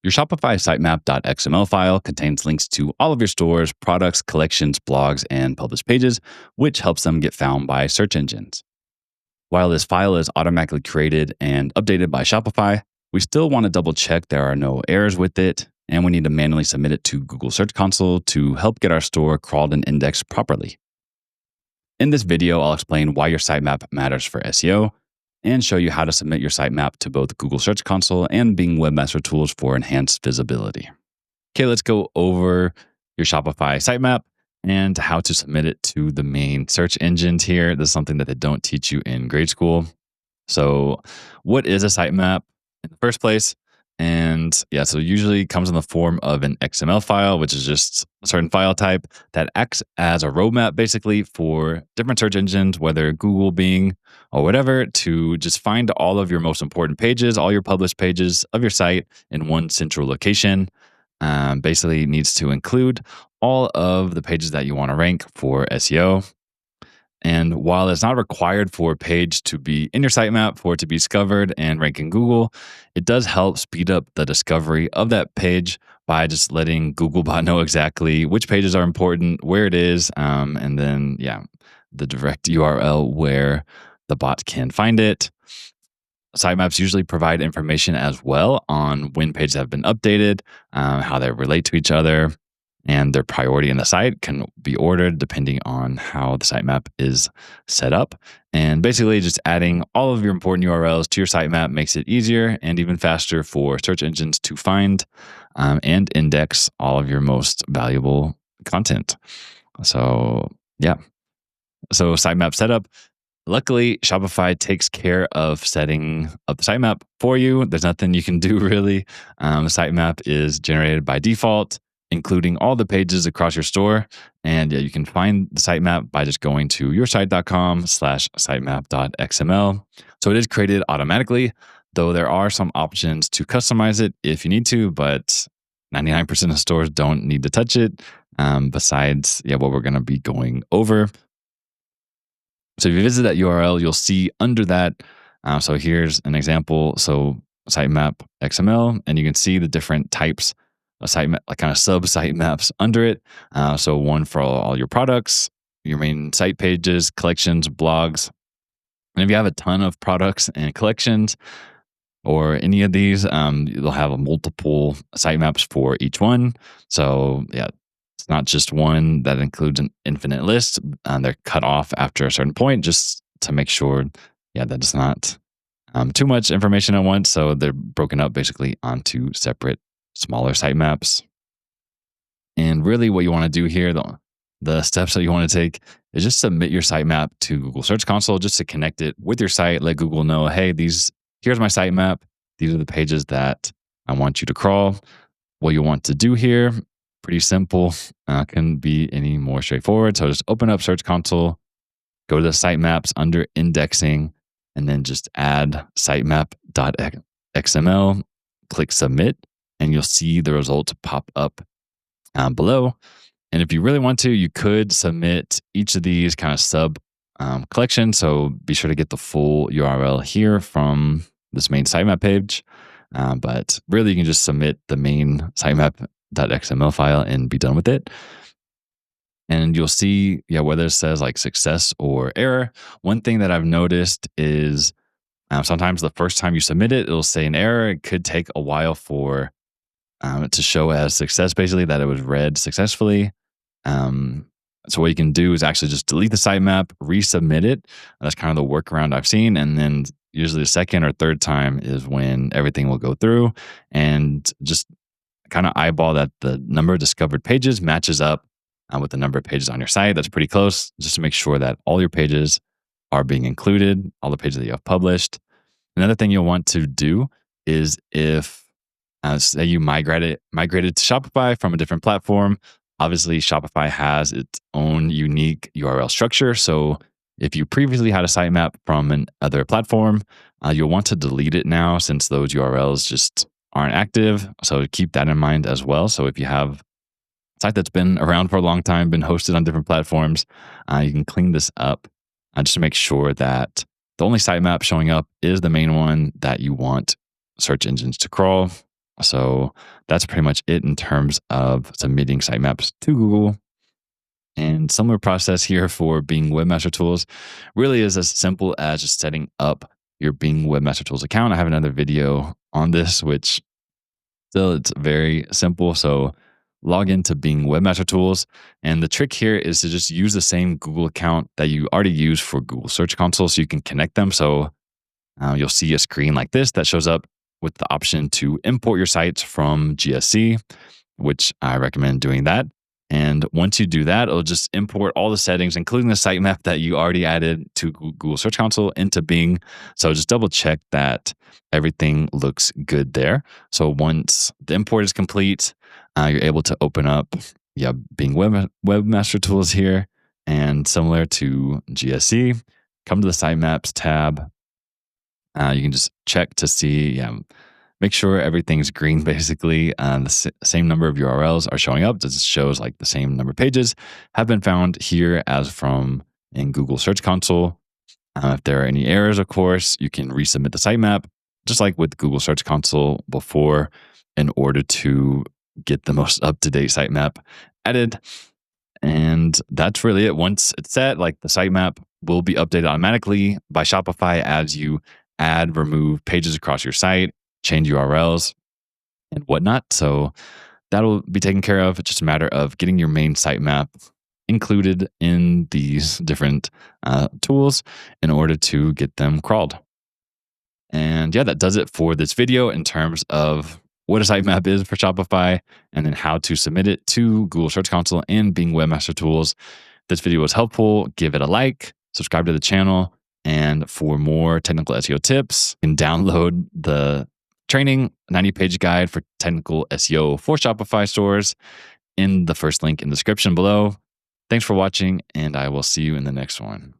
Your Shopify Sitemap.xml file contains links to all of your stores, products, collections, blogs, and published pages, which helps them get found by search engines. While this file is automatically created and updated by Shopify, we still want to double check there are no errors with it, and we need to manually submit it to Google Search Console to help get our store crawled and indexed properly. In this video, I'll explain why your sitemap matters for SEO and show you how to submit your sitemap to both Google Search Console and Bing Webmaster tools for enhanced visibility. Okay, let's go over your Shopify sitemap and how to submit it to the main search engines here. This is something that they don't teach you in grade school. So what is a sitemap in the first place? And so usually it comes in the form of an XML file, which is just a certain file type that acts as a roadmap basically for different search engines, whether Google, Bing, or whatever, to just find all of your most important pages, all your published pages of your site in one central location. Basically it needs to include all of the pages that you want to rank for SEO. And while it's not required for a page to be in your sitemap for it to be discovered and rank in Google, it does help speed up the discovery of that page by just letting Googlebot know exactly which pages are important, where it is, and then, the direct URL where the bot can find it. Sitemaps usually provide information as well on when pages have been updated, how they relate to each other, and their priority in the site can be ordered depending on how the sitemap is set up. And basically just adding all of your important URLs to your sitemap makes it easier and even faster for search engines to find and index all of your most valuable content. So sitemap setup. Luckily, Shopify takes care of setting up the sitemap for you. There's nothing you can do really. The sitemap is generated by default, including all the pages across your store. And you can find the sitemap by just going to yoursite.com/sitemap.xml. So it is created automatically, though there are some options to customize it if you need to, but 99% of stores don't need to touch it, besides what we're going to be going over. So if you visit that URL, you'll see under that, so here's an example, so Sitemap.xml, and you can see the different types of sitemap, like kind of sub sitemaps under it. So one for all your products, your main site pages, collections, blogs. And if you have a ton of products and collections or any of these, you'll have multiple sitemaps for each one. So it's not just one that includes an infinite list. They're cut off after a certain point just to make sure that it's not too much information at once. So they're broken up basically onto separate smaller sitemaps. And really what you want to do here, the steps that you want to take is just submit your sitemap to Google Search Console just to connect it with your site. Let Google know, hey, here's my sitemap. These are the pages that I want you to crawl. What you want to do here, pretty simple, couldn't be any more straightforward. So just open up Search Console, go to the sitemaps under indexing, and then just add sitemap.xml, click submit, and you'll see the results pop up below. And if you really want to, you could submit each of these kind of sub collections. So be sure to get the full URL here from this main sitemap page. But really, you can just submit the main sitemap.xml file and be done with it. And you'll see, whether it says like success or error. One thing that I've noticed is sometimes the first time you submit it, it'll say an error. It could take a while for to show as success, basically, that it was read successfully. So what you can do is actually just delete the sitemap, resubmit it. That's kind of the workaround I've seen. And then usually the second or third time is when everything will go through, and just kind of eyeball that the number of discovered pages matches up with the number of pages on your site. That's pretty close, just to make sure that all your pages are being included, all the pages that you have published. Another thing you'll want to do is if say you migrated to Shopify from a different platform, obviously Shopify has its own unique URL structure. So if you previously had a sitemap from another platform, you'll want to delete it now since those URLs just aren't active. So keep that in mind as well. So if you have a site that's been around for a long time, been hosted on different platforms, you can clean this up just to make sure that the only sitemap showing up is the main one that you want search engines to crawl. So that's pretty much it in terms of submitting sitemaps to Google. And similar process here for Bing Webmaster Tools really is as simple as just setting up your Bing Webmaster Tools account. I have another video on this, which still it's very simple. So log into Bing Webmaster Tools. And the trick here is to just use the same Google account that you already use for Google Search Console so you can connect them. So you'll see a screen like this that shows up with the option to import your sites from GSC, which I recommend doing that. And once you do that, it'll just import all the settings, including the sitemap that you already added to Google Search Console into Bing. So just double check that everything looks good there. So once the import is complete, you're able to open up Bing Webmaster Tools here. And similar to GSC, come to the Sitemaps tab. You can just check to see, make sure everything's green basically. The same number of URLs are showing up. This shows like the same number of pages have been found here as from in Google Search Console. If there are any errors, of course, you can resubmit the sitemap, just like with Google Search Console before, in order to get the most up-to-date sitemap added. And that's really it. Once it's set, like the sitemap will be updated automatically by Shopify as you add, remove pages across your site, change URLs, and whatnot. So that'll be taken care of. It's just a matter of getting your main sitemap included in these different tools in order to get them crawled. And that does it for this video in terms of what a sitemap is for Shopify and then how to submit it to Google Search Console and Bing Webmaster Tools. If this video was helpful, give it a like, subscribe to the channel. And for more technical SEO tips, you can download the training 90-page guide for technical SEO for Shopify stores in the first link in the description below. Thanks for watching, and I will see you in the next one.